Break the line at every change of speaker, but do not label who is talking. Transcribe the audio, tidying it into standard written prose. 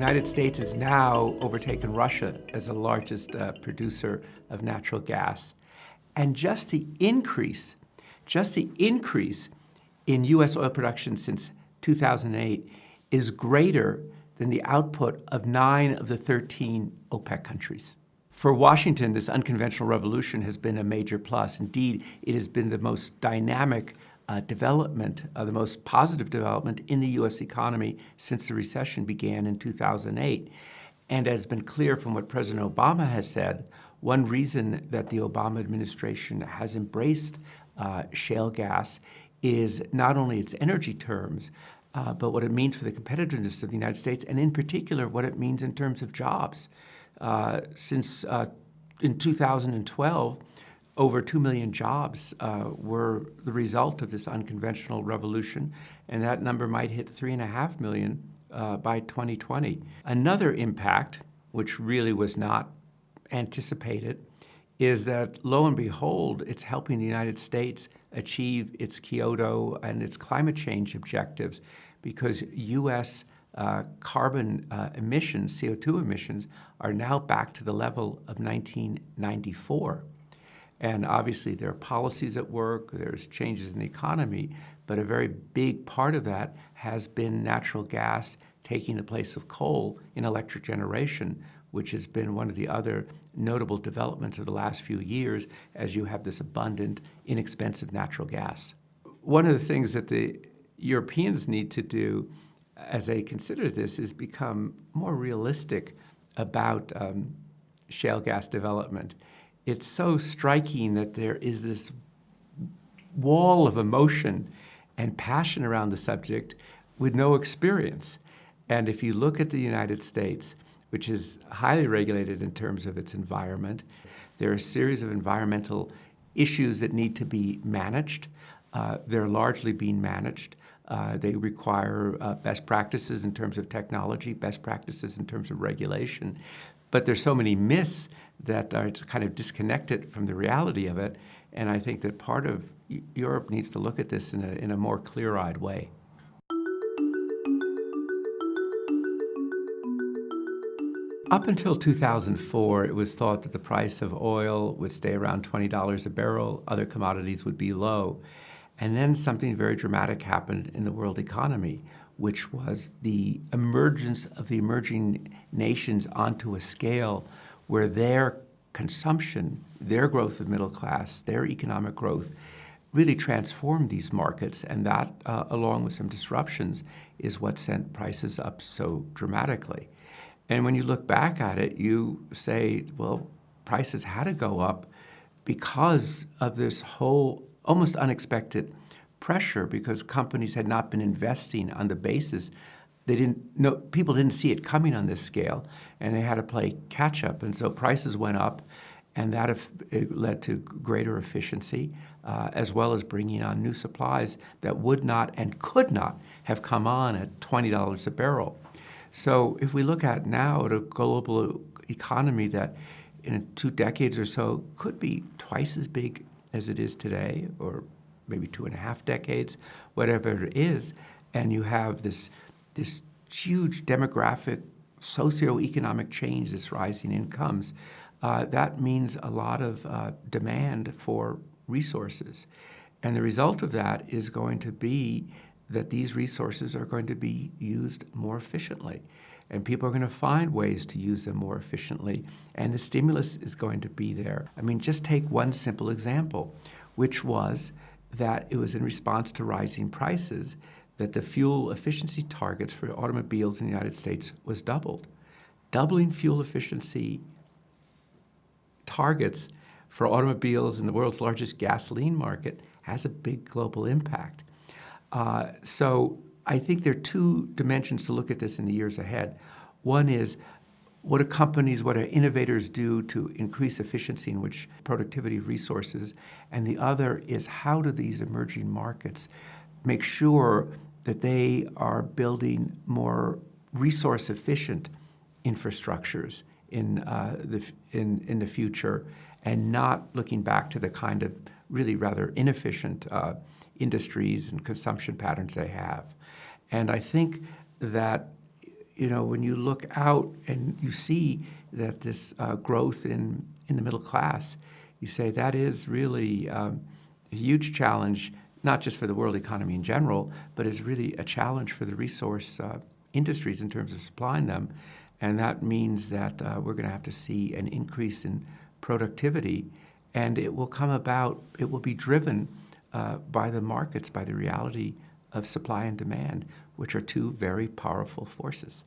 United States has now overtaken Russia as the largest producer of natural gas. And just the increase in U.S. oil production since 2008 is greater than the output of 9 of the 13 OPEC countries. For Washington, this unconventional revolution has been a major plus. Indeed, it has been the most dynamic development, the most positive development in the U.S. economy since the recession began in 2008. And has been clear from what President Obama has said, one reason that the Obama administration has embraced shale gas is not only its energy terms, but what it means for the competitiveness of the United States, and in particular, what it means in terms of jobs. Since in 2012, over 2 million jobs were the result of this unconventional revolution, and that number might hit 3.5 million by 2020. Another impact, which really was not anticipated, is that, lo and behold, it's helping the United States achieve its Kyoto and its climate change objectives, because U.S. Carbon emissions, CO2 emissions, are now back to the level of 1994. And obviously there are policies at work, there's changes in the economy, but a very big part of that has been natural gas taking the place of coal in electric generation, which has been one of the other notable developments of the last few years as you have this abundant, inexpensive natural gas. One of the things that the Europeans need to do as they consider this is become more realistic about shale gas development. It's so striking that there is this wall of emotion and passion around the subject with no experience. And if you look at the United States, which is highly regulated in terms of its environment, there are a series of environmental issues that need to be managed. They're largely being managed. They require best practices in terms of technology, best practices in terms of regulation. But there's so many myths that are kind of disconnected from the reality of it. And I think that part of Europe needs to look at this in a more clear-eyed way. Up until 2004, it was thought that the price of oil would stay around $20 a barrel, other commodities would be low. And then something very dramatic happened in the world economy, which was the emergence of the emerging nations onto a scale where their consumption, their growth of middle class, their economic growth really transformed these markets. And that, along with some disruptions, is what sent prices up so dramatically. And when you look back at it, you say, well, prices had to go up because of this whole almost unexpected pressure, because companies had not been investing on the basis people didn't see it coming on this scale, and they had to play catch up. And so prices went up, and that it led to greater efficiency, as well as bringing on new supplies that would not and could not have come on at $20 a barrel. So if we look at now at a global economy that in 2 decades or so could be twice as big as it is today, or maybe 2.5 decades, whatever it is, and you have this huge demographic, socioeconomic change, this rising incomes, that means a lot of demand for resources. And the result of that is going to be that these resources are going to be used more efficiently. And people are going to find ways to use them more efficiently, and the stimulus is going to be there. I mean, just take one simple example, which was that it was in response to rising prices that the fuel efficiency targets for automobiles in the United States was doubled. Doubling fuel efficiency targets for automobiles in the world's largest gasoline market has a big global impact. So I think there are 2 dimensions to look at this in the years ahead. One is, what do companies, what do innovators do to increase efficiency in which productivity of resources? And the other is, how do these emerging markets make sure that they are building more resource-efficient infrastructures in the future, and not looking back to the kind of really rather inefficient industries and consumption patterns they have. And I think that when you look out and you see that this growth in the middle class, you say that is really a huge challenge, not just for the world economy in general, but is really a challenge for the resource industries in terms of supplying them. And that means that we're going to have to see an increase in productivity, and it will come about, it will be driven by the markets, by the reality of supply and demand, which are two very powerful forces.